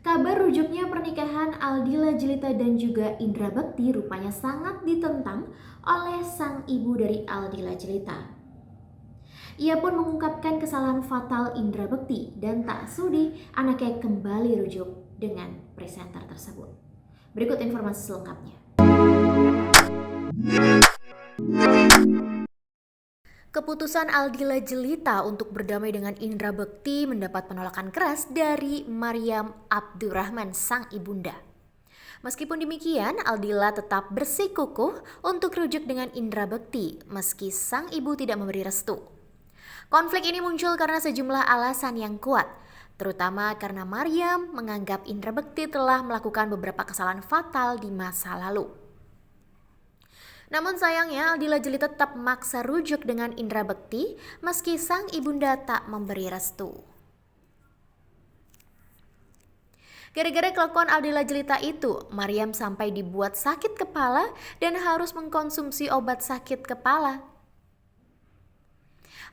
Kabar rujuknya pernikahan Aldila Jelita dan juga Indra Bekti rupanya sangat ditentang oleh sang ibu dari Aldila Jelita. Ia pun mengungkapkan kesalahan fatal Indra Bekti dan tak sudi anaknya kembali rujuk dengan presenter tersebut. Berikut informasi selengkapnya. Keputusan Aldila Jelita untuk berdamai dengan Indra Bekti mendapat penolakan keras dari Maryam Abdurrahman, sang ibunda. Meskipun demikian, Aldila tetap bersikukuh untuk rujuk dengan Indra Bekti meski sang ibu tidak memberi restu. Konflik ini muncul karena sejumlah alasan yang kuat, terutama karena Maryam menganggap Indra Bekti telah melakukan beberapa kesalahan fatal di masa lalu. Namun sayangnya Aldila Jelita tetap memaksa rujuk dengan Indra Bekti meski sang ibunda tak memberi restu. Gara-gara kelakuan Aldila Jelita itu, Maryam sampai dibuat sakit kepala dan harus mengkonsumsi obat sakit kepala.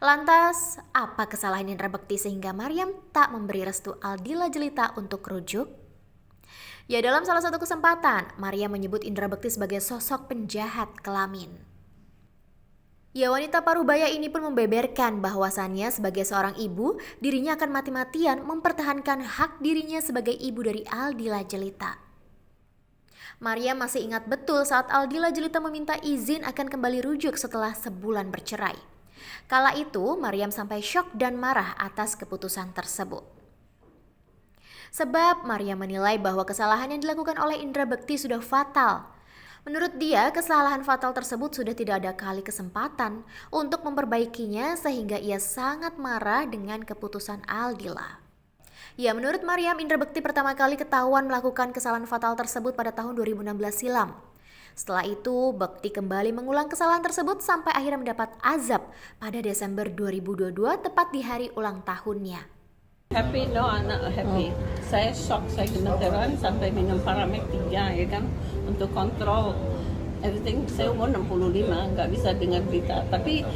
Lantas, apa kesalahan Indra Bekti sehingga Maryam tak memberi restu Aldila Jelita untuk rujuk? Ya, dalam salah satu kesempatan, Maryam menyebut Indra Bekti sebagai sosok penjahat kelamin. Ya, wanita parubaya ini pun membeberkan bahwasannya sebagai seorang ibu, dirinya akan mati-matian mempertahankan hak dirinya sebagai ibu dari Aldila Jelita. Maryam masih ingat betul saat Aldila Jelita meminta izin akan kembali rujuk setelah sebulan bercerai. Kala itu, Maryam sampai syok dan marah atas keputusan tersebut. Sebab Maryam menilai bahwa kesalahan yang dilakukan oleh Indra Bekti sudah fatal. Menurut dia, kesalahan fatal tersebut sudah tidak ada kali kesempatan untuk memperbaikinya sehingga ia sangat marah dengan keputusan Aldila. Ya, menurut Maryam, Indra Bekti pertama kali ketahuan melakukan kesalahan fatal tersebut pada tahun 2016 silam. Setelah itu, Bekti kembali mengulang kesalahan tersebut sampai akhirnya mendapat azab pada Desember 2022 tepat di hari ulang tahunnya. Happy? No, I'm not happy. Saya shock, saya gemeteran sampai minum Paramek 3 ya kan untuk kontrol everything. Saya umur 65, nggak bisa dengar berita. Tapi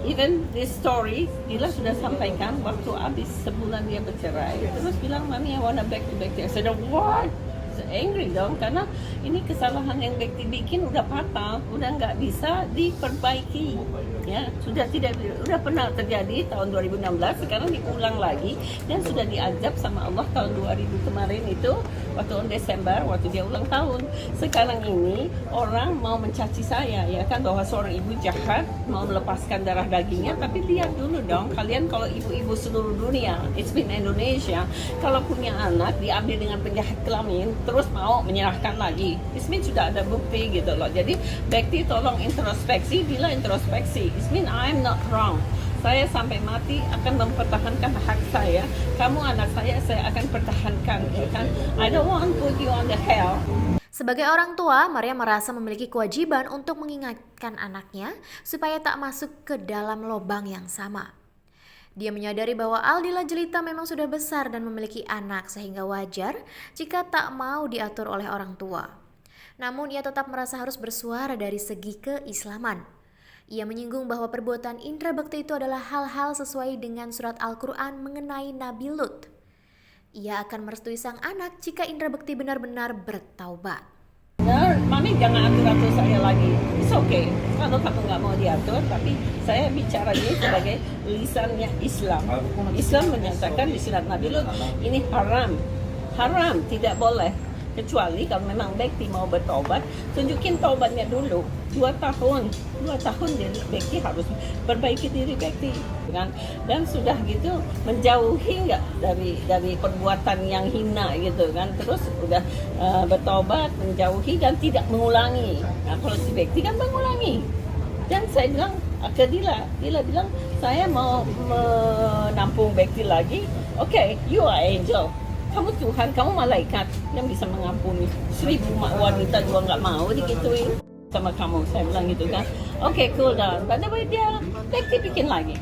even this story, Dila sudah sampaikan waktu habis sebulan dia bercerai. Terus bilang, Mami, I wanna back to Bekti. I said, what? Angry dong, karena ini kesalahan yang Bekti bikin udah fatal, udah nggak bisa diperbaiki. Ya, sudah pernah terjadi tahun 2016, sekarang diulang lagi dan sudah diazab sama Allah tahun 2000 kemarin itu waktu Desember waktu dia ulang tahun. Sekarang ini orang mau mencaci saya ya kan bahwa seorang ibu jahat mau melepaskan darah dagingnya, tapi lihat dulu dong kalian kalau ibu-ibu seluruh dunia, it's been Indonesia, kalau punya anak diambil dengan penjahat kelamin terus mau menyerahkan lagi, it's been sudah ada bukti gitu loh. Jadi Bekti tolong introspeksi, Dila introspeksi. It means I'm not wrong. Saya sampai mati akan mempertahankan hak saya. Kamu anak saya akan pertahankan. Ya kan? I don't want to put you on the hell. Sebagai orang tua, Maria merasa memiliki kewajiban untuk mengingatkan anaknya supaya tak masuk ke dalam lubang yang sama. Dia menyadari bahwa Aldila Jelita memang sudah besar dan memiliki anak sehingga wajar jika tak mau diatur oleh orang tua. Namun ia tetap merasa harus bersuara dari segi keislaman. Ia menyinggung bahwa perbuatan Indra Bekti itu adalah hal-hal sesuai dengan surat Al-Quran mengenai Nabi Lut. Ia akan merestui sang anak jika Indra Bekti benar-benar bertaubat. Nah, Mami jangan atur-atur saya lagi. It's okay. Kalau kamu nggak mau diatur, tapi saya bicara ini sebagai lisannya Islam. Islam menyatakan di surat Nabi Lut ini haram. Haram, tidak boleh. Kecuali kalau memang Bekti mau bertobat, tunjukin taubatnya dulu. 2 tahun Bekti harus perbaiki diri Bekti, kan? Dan sudah gitu menjauhi nggak dari perbuatan yang hina gitu kan. Terus udah bertobat, menjauhi dan tidak mengulangi. Nah, kalau si Bekti kan mengulangi. Dan saya bilang ke Dila bilang saya mau menampung Bekti lagi. Okay, you are angel. Kamu Tuhan, kamu malaikat yang bisa mengampuni. 1000 wanita juga nggak mau digituin sama kamu. Saya bilang gitu kan. Okay, cool down. But the way dia, Bekti bikin lagi.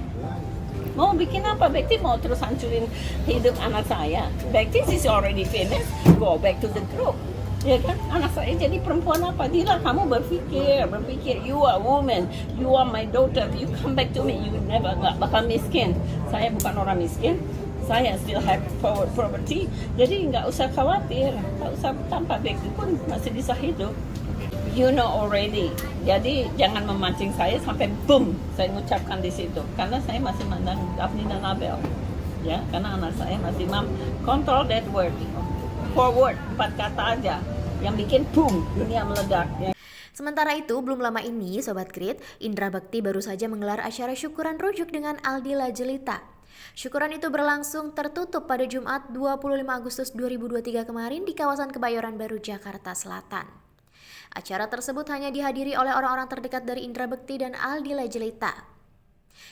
Mau bikin apa? Bekti mau terus hancurin hidup anak saya. Bekti is already finished. Go back to the group. Ya kan? Anak saya jadi perempuan apa? Dila, kamu berpikir. You are woman. You are my daughter. You come back to me. You never, nggak bakal miskin. Saya bukan orang miskin. saya still have forward property, jadi nggak usah khawatir, nggak usah tanpa bukti pun masih bisa hidup. You know already, jadi jangan memancing saya sampai boom saya mengucapkan di situ, karena saya masih mandang Daphne dan Abel, ya, karena anak saya masih control that word, forward 4 kata aja, yang bikin boom dunia meledak. Ya. Sementara itu, belum lama ini, Sobat Grid, Indra Bekti baru saja menggelar acara syukuran rujuk dengan Aldila Jelita. Syukuran itu berlangsung tertutup pada Jumat 25 Agustus 2023 kemarin di kawasan Kebayoran Baru, Jakarta Selatan. Acara tersebut hanya dihadiri oleh orang-orang terdekat dari Indra Bekti dan Aldila Jelita.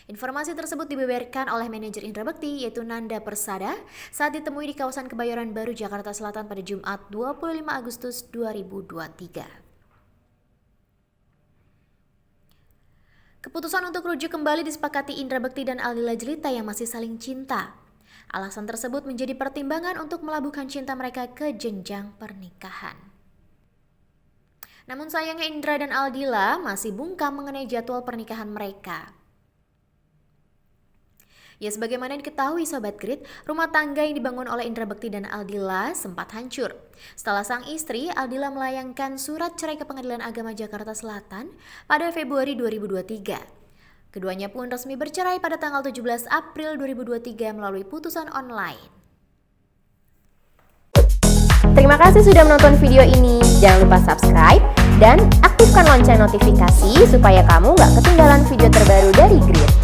Informasi tersebut dibeberkan oleh manajer Indra Bekti yaitu Nanda Persada saat ditemui di kawasan Kebayoran Baru, Jakarta Selatan pada Jumat 25 Agustus 2023. Keputusan untuk rujuk kembali disepakati Indra Bekti dan Aldila Jelita yang masih saling cinta. Alasan tersebut menjadi pertimbangan untuk melabuhkan cinta mereka ke jenjang pernikahan. Namun sayangnya Indra dan Aldila masih bungkam mengenai jadwal pernikahan mereka. Ya, sebagaimana diketahui Sobat Grid, rumah tangga yang dibangun oleh Indra Bekti dan Aldila sempat hancur. Setelah sang istri, Aldila melayangkan surat cerai ke Pengadilan Agama Jakarta Selatan pada Februari 2023. Keduanya pun resmi bercerai pada tanggal 17 April 2023 melalui putusan online. Terima kasih sudah menonton video ini. Jangan lupa subscribe dan aktifkan lonceng notifikasi supaya kamu nggak ketinggalan video terbaru dari Grid.